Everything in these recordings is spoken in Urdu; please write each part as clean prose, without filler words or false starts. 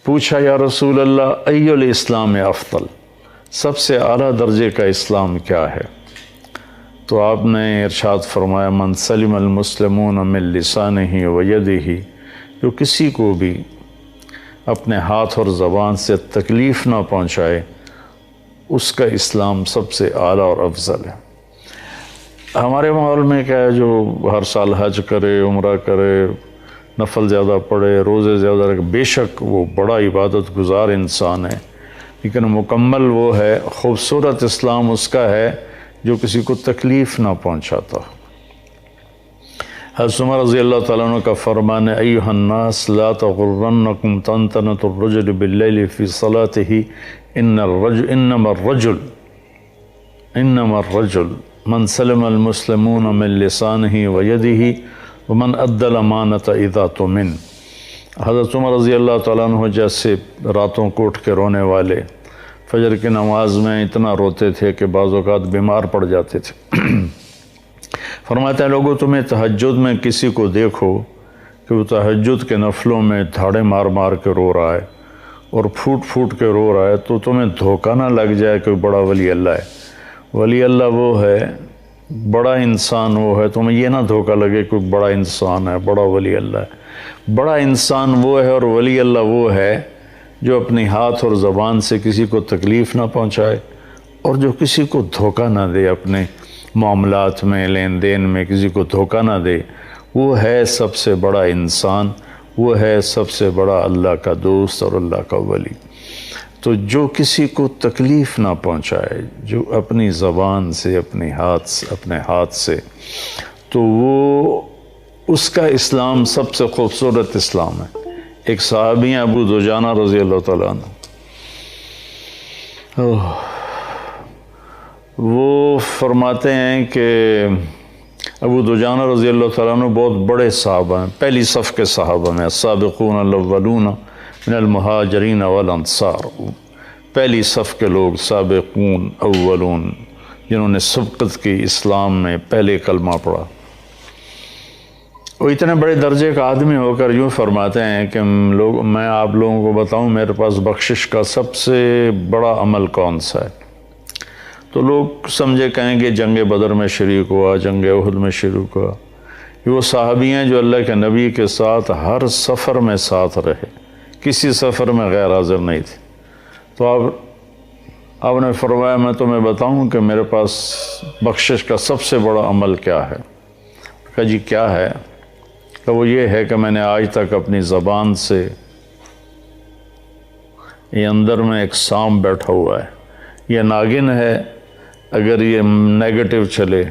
پوچھا یا رسول اللہ ای الاسلام افضل، سب سے اعلیٰ درجے کا اسلام کیا ہے؟ تو آپ نے ارشاد فرمایا من سلم المسلمون من لسانہ و یدہ، جو کسی کو بھی اپنے ہاتھ اور زبان سے تکلیف نہ پہنچائے اس کا اسلام سب سے اعلیٰ اور افضل ہے۔ ہمارے ماحول میں کیا ہے، جو ہر سال حج کرے، عمرہ کرے، نفل زیادہ پڑھے، روزے زیادہ رکھے، بے شک وہ بڑا عبادت گزار انسان ہے، لیکن مکمل وہ ہے، خوبصورت اسلام اس کا ہے جو کسی کو تکلیف نہ پہنچاتا۔ حضرت عمر رضی اللہ تعالیٰ عنہ کا فرمان ہے ایھا الناس لا تغرنکم طنطنۃ الرجل باللیل فی صلاتہ انما الرجل من سلم المسلمون من لسانہ و یدہ ومن ادى الامانۃ اذا اؤتمن۔ حضرت عمر رضی اللہ تعالیٰ عنہ جیسے راتوں کو اٹھ کے رونے والے، فجر کی نماز میں اتنا روتے تھے کہ بعض اوقات بیمار پڑ جاتے تھے، فرماتے ہیں لوگوں تمہیں تہجد میں کسی کو دیکھو کہ وہ تہجد کے نفلوں میں دھاڑے مار مار کے رو رہا ہے اور پھوٹ پھوٹ کے رو رہا ہے، تو تمہیں دھوکہ نہ لگ جائے کہ بڑا ولی اللہ ہے۔ ولی اللہ وہ ہے، بڑا انسان وہ ہے، تمہیں یہ نہ دھوکہ لگے کہ بڑا انسان ہے، بڑا ولی اللہ ہے۔ بڑا انسان وہ ہے اور ولی اللہ وہ ہے جو اپنی ہاتھ اور زبان سے کسی کو تکلیف نہ پہنچائے اور جو کسی کو دھوکہ نہ دے، اپنے معاملات میں، لین دین میں کسی کو دھوکہ نہ دے، وہ ہے سب سے بڑا انسان، وہ ہے سب سے بڑا اللہ کا دوست اور اللہ کا ولی۔ تو جو کسی کو تکلیف نہ پہنچائے، جو اپنی زبان سے، اپنے ہاتھ سے، تو وہ اس کا اسلام سب سے خوبصورت اسلام ہے۔ ایک صحابی ہیں ابو دجانہ رضی اللہ تعالیٰ عنہ، وہ فرماتے ہیں کہ ابو دجانہ رضی اللہ تعالیٰ عنہ بہت بڑے صحابہ ہیں، پہلی صف کے صحابہ میں، السابقون الاولون من المہاجرین والانصار، پہلی صف کے لوگ، سابقون اولون، جنہوں نے سبقت کی اسلام میں، پہلے کلمہ پڑھا۔ وہ اتنے بڑے درجے کا آدمی ہو کر یوں فرماتے ہیں کہ میں آپ لوگوں کو بتاؤں میرے پاس بخشش کا سب سے بڑا عمل کون سا ہے؟ تو لوگ سمجھے کہیں گے جنگ بدر میں شریک ہوا، جنگ احد میں شریک ہوا۔ یہ وہ صحابی ہیں جو اللہ کے نبی کے ساتھ ہر سفر میں ساتھ رہے، کسی سفر میں غیر حاضر نہیں تھے۔ تو آپ نے فرمایا میں تمہیں بتاؤں کہ میرے پاس بخشش کا سب سے بڑا عمل کیا ہے؟ کہا جی کیا ہے؟ کہ وہ یہ ہے کہ میں نے آج تک اپنی زبان سے، یہ اندر میں ایک سانپ بیٹھا ہوا ہے، یہ ناگن ہے اگر یہ نیگیٹو چلے،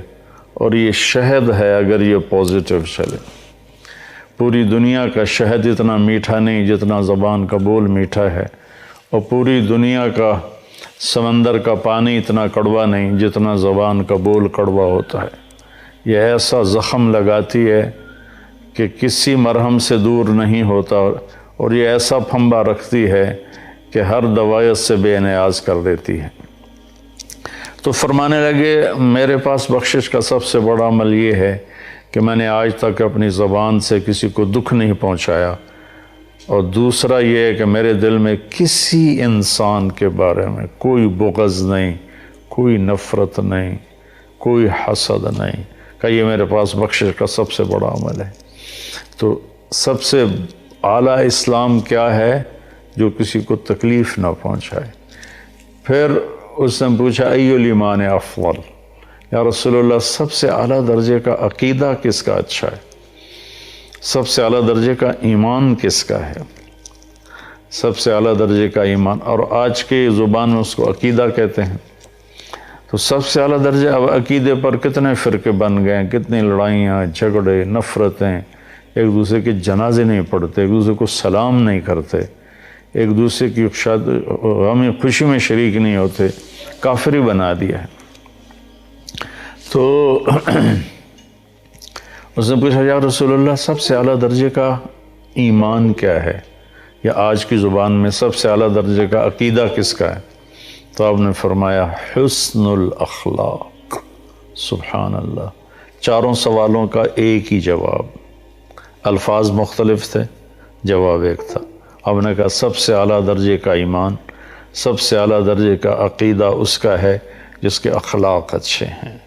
اور یہ شہد ہے اگر یہ پازیٹیو چلے۔ پوری دنیا کا شہد اتنا میٹھا نہیں جتنا زبان کا بول میٹھا ہے، اور پوری دنیا کا سمندر کا پانی اتنا کڑوا نہیں جتنا زبان کا بول کڑوا ہوتا ہے۔ یہ ایسا زخم لگاتی ہے کہ کسی مرہم سے دور نہیں ہوتا، اور یہ ایسا پھمبا رکھتی ہے کہ ہر دوائیت سے بے نیاز کر دیتی ہے۔ تو فرمانے لگے میرے پاس بخشش کا سب سے بڑا عمل یہ ہے کہ میں نے آج تک اپنی زبان سے کسی کو دکھ نہیں پہنچایا، اور دوسرا یہ ہے کہ میرے دل میں کسی انسان کے بارے میں کوئی بغض نہیں، کوئی نفرت نہیں، کوئی حسد نہیں، کہ یہ میرے پاس بخشش کا سب سے بڑا عمل ہے۔ تو سب سے اعلیٰ اسلام کیا ہے؟ جو کسی کو تکلیف نہ پہنچائے۔ پھر اس نے پوچھا ای الایمان افضل، یا رسول اللہ سب سے اعلیٰ درجے کا عقیدہ کس کا اچھا ہے؟ سب سے اعلیٰ درجے کا ایمان کس کا ہے؟ سب سے اعلیٰ درجے کا ایمان، اور آج کے زبان میں اس کو عقیدہ کہتے ہیں۔ تو سب سے اعلیٰ درجے، اب عقیدے پر کتنے فرقے بن گئے ہیں، کتنی لڑائیاں، جھگڑے، نفرتیں، ایک دوسرے کے جنازے نہیں پڑھتے، ایک دوسرے کو سلام نہیں کرتے، ایک دوسرے کی غم خوشی میں شریک نہیں ہوتے، کافری بنا دیا ہے۔ تو اس نے پوچھا یا رسول اللہ سب سے اعلیٰ درجے کا ایمان کیا ہے، یا آج کی زبان میں سب سے اعلیٰ درجے کا عقیدہ کس کا ہے؟ تو آپ نے فرمایا حسن الاخلاق۔ سبحان اللہ، چاروں سوالوں کا ایک ہی جواب، الفاظ مختلف تھے، جواب ایک تھا، آپ نے کہا سب سے اعلیٰ درجے کا ایمان، سب سے اعلیٰ درجے کا عقیدہ اس کا ہے جس کے اخلاق اچھے ہیں،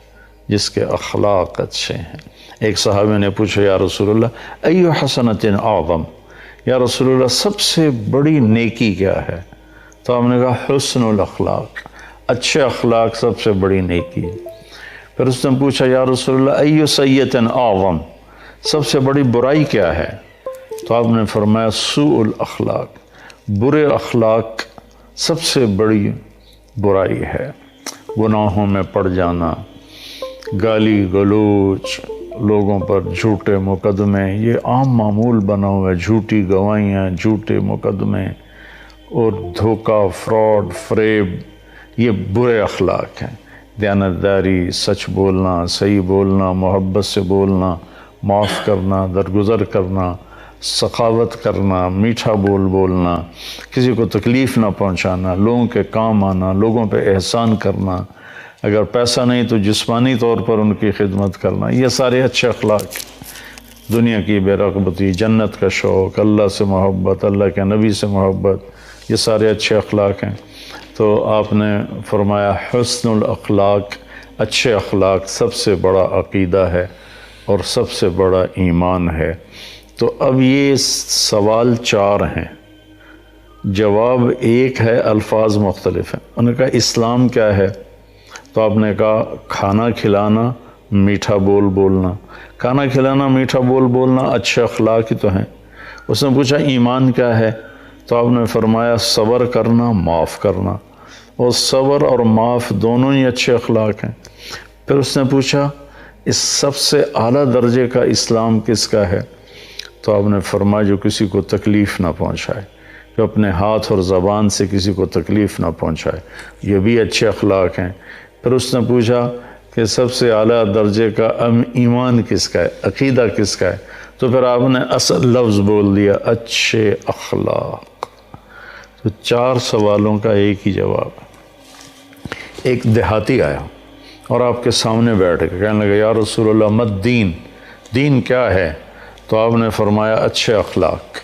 جس کے اخلاق اچھے ہیں۔ ایک صحابی نے پوچھا یا رسول اللہ ایو حسنۃ اعظم، یا رسول اللہ سب سے بڑی نیکی کیا ہے؟ تو آپ نے کہا حسن الاخلاق، اچھے اخلاق سب سے بڑی نیکی ہے۔ پھر اس نے پوچھا یا رسول اللہ ایو سیئۃ اعظم، سب سے بڑی برائی کیا ہے؟ تو آپ نے فرمایا سوء الاخلاق، برے اخلاق سب سے بڑی برائی ہے۔ گناہوں میں پڑ جانا، گالی گلوچ، لوگوں پر جھوٹے مقدمے، یہ عام معمول بنا ہوا ہے، جھوٹی گواہیاں، جھوٹے مقدمے اور دھوکہ، فراڈ، فریب، یہ برے اخلاق ہیں۔ دیانتداری، سچ بولنا، صحیح بولنا، محبت سے بولنا، معاف کرنا، درگزر کرنا، سخاوت کرنا، میٹھا بولنا، کسی کو تکلیف نہ پہنچانا، لوگوں کے کام آنا، لوگوں پہ احسان کرنا، اگر پیسہ نہیں تو جسمانی طور پر ان کی خدمت کرنا، یہ سارے اچھے اخلاق۔ دنیا کی بے رغبتی، جنت کا شوق، اللہ سے محبت، اللہ کے نبی سے محبت، یہ سارے اچھے اخلاق ہیں۔ تو آپ نے فرمایا حسن الاخلاق، اچھے اخلاق سب سے بڑا عقیدہ ہے اور سب سے بڑا ایمان ہے۔ تو اب یہ سوال 4 ہیں، جواب ایک ہے، الفاظ مختلف ہیں۔ انہوں نے کہا اسلام کیا ہے؟ تو آپ نے کہا کھانا کھلانا، میٹھا بولنا۔ کھانا کھلانا، میٹھا بولنا اچھے اخلاق ہی تو ہیں۔ اس نے پوچھا ایمان کیا ہے؟ تو آپ نے فرمایا صبر کرنا، معاف کرنا، اور صبر اور معاف دونوں ہی اچھے اخلاق ہیں۔ پھر اس نے پوچھا اس سب سے اعلیٰ درجے کا اسلام کس کا ہے؟ تو آپ نے فرمایا جو کسی کو تکلیف نہ پہنچائے، جو اپنے ہاتھ اور زبان سے کسی کو تکلیف نہ پہنچائے، یہ بھی اچھے اخلاق ہیں۔ پھر اس نے پوچھا کہ سب سے اعلیٰ درجے کا ایمان کس کا ہے، عقیدہ کس کا ہے؟ تو پھر آپ نے اصل لفظ بول دیا اچھے اخلاق۔ تو 4 سوالوں کا ایک ہی جواب ہے۔ ایک دیہاتی آیا اور آپ کے سامنے بیٹھ کے کہنے لگا یا رسول اللہ مت دین، دین کیا ہے؟ تو آپ نے فرمایا اچھے اخلاق۔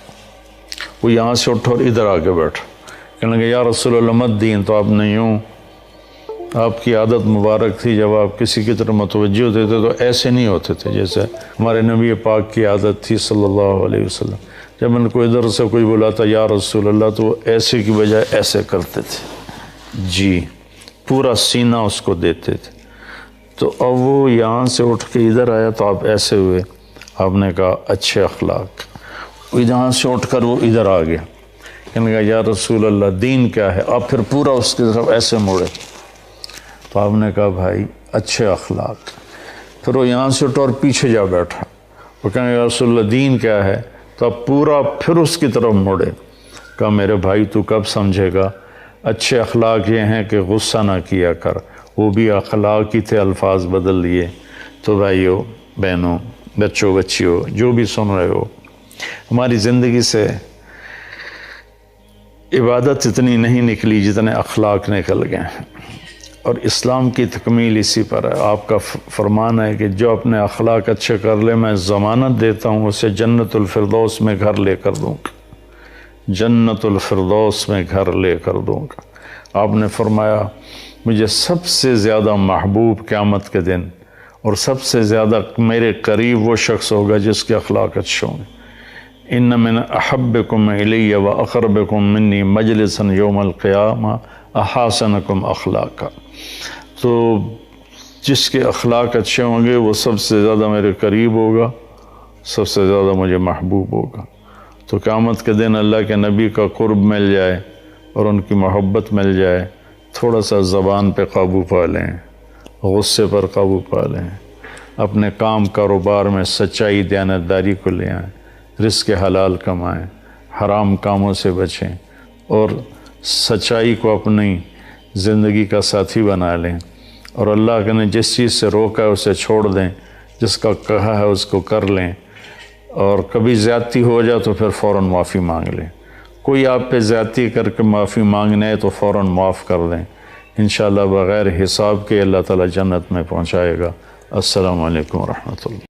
وہ یہاں سے اٹھا اور ادھر آ کے بیٹھا، کہنے لگا یا رسول اللہ مت دین۔ تو آپ نے یوں، آپ کی عادت مبارک تھی جب آپ کسی کی طرف متوجہ ہوتے تھے تو ایسے نہیں ہوتے تھے جیسے ہمارے نبی پاک کی عادت تھی صلی اللہ علیہ وسلم۔ جب ان کو ادھر سے کوئی بلاتا یا رسول اللہ تو وہ ایسے کی بجائے ایسے کرتے تھے، جی پورا سینہ اس کو دیتے تھے۔ تو اب وہ یہاں سے اٹھ کے ادھر آیا تو آپ ایسے ہوئے، آپ نے کہا اچھے اخلاق۔ یہاں سے اٹھ کر وہ ادھر آ گیا، کہنے لگا یا رسول اللہ دین کیا ہے؟ آپ پھر پورا اس کی طرف ایسے موڑے، تو آپ نے کہا بھائی اچھے اخلاق۔ پھر وہ یہاں سے اٹھا اور پیچھے جا بیٹھا، وہ کہنے لگا یا رسول اللہ دین کیا ہے؟ تو آپ پورا پھر اس کی طرف موڑے، کہا میرے بھائی تو کب سمجھے گا؟ اچھے اخلاق یہ ہیں کہ غصہ نہ کیا کر، وہ بھی اخلاق ہی تھے، الفاظ بدل لیے۔ تو بھائیو، بہنوں، بچوں، بچیوں، جو بھی سن رہے ہو، ہماری زندگی سے عبادت اتنی نہیں نکلی جتنے اخلاق نکل گئے ہیں، اور اسلام کی تکمیل اسی پر ہے۔ آپ کا فرمان ہے کہ جو اپنے اخلاق اچھے کر لے میں ضمانت دیتا ہوں اسے جنت الفردوس میں گھر لے کر دوں گا، جنت الفردوس میں گھر لے کر دوں گا۔ آپ نے فرمایا مجھے سب سے زیادہ محبوب قیامت کے دن اور سب سے زیادہ میرے قریب وہ شخص ہوگا جس کے اخلاق اچھے ہوں گے۔ ان من احبکم الی و اقربکم منی مجلسا یوم القیامہ احسنکم اخلاقا۔ تو جس کے اخلاق اچھے ہوں گے وہ سب سے زیادہ میرے قریب ہوگا، سب سے زیادہ مجھے محبوب ہوگا۔ تو قیامت کے دن اللہ کے نبی کا قرب مل جائے اور ان کی محبت مل جائے، تھوڑا سا زبان پہ قابو پا لیں، غصے پر قابو پا لیں، اپنے کام کاروبار میں سچائی دیانتداری کو لے آئیں، رزق حلال کمائیں، حرام کاموں سے بچیں، اور سچائی کو اپنی زندگی کا ساتھی بنا لیں، اور اللہ نے جس چیز سے روکا ہے اسے چھوڑ دیں، جس کا کہا ہے اس کو کر لیں، اور کبھی زیادتی ہو جائے تو پھر فوراً معافی مانگ لیں۔ کوئی آپ پہ زیادتی کر کے معافی مانگنا ہے تو فوراً معاف کر دیں، انشاءاللہ بغیر حساب کے اللہ تعالیٰ جنت میں پہنچائے گا۔ السلام علیکم ورحمۃ اللہ۔